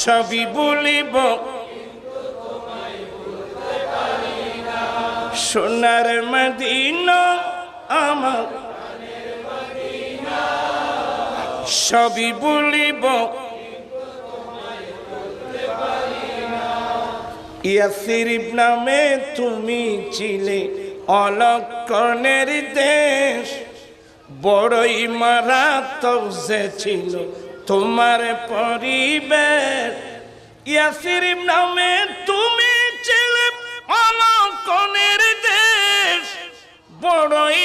সবই বলিব সোনার মদিনা আমার সবই বলিব ইয়াসরিব নামে তুমি ছিলে অলক্ষণের দেশ বড়ই মারাত্মক যে ছিল তোমার পরিবেশ ইয়াসরিব নামে তুমি ছিলে অলক্ষণের দেশ বড়ই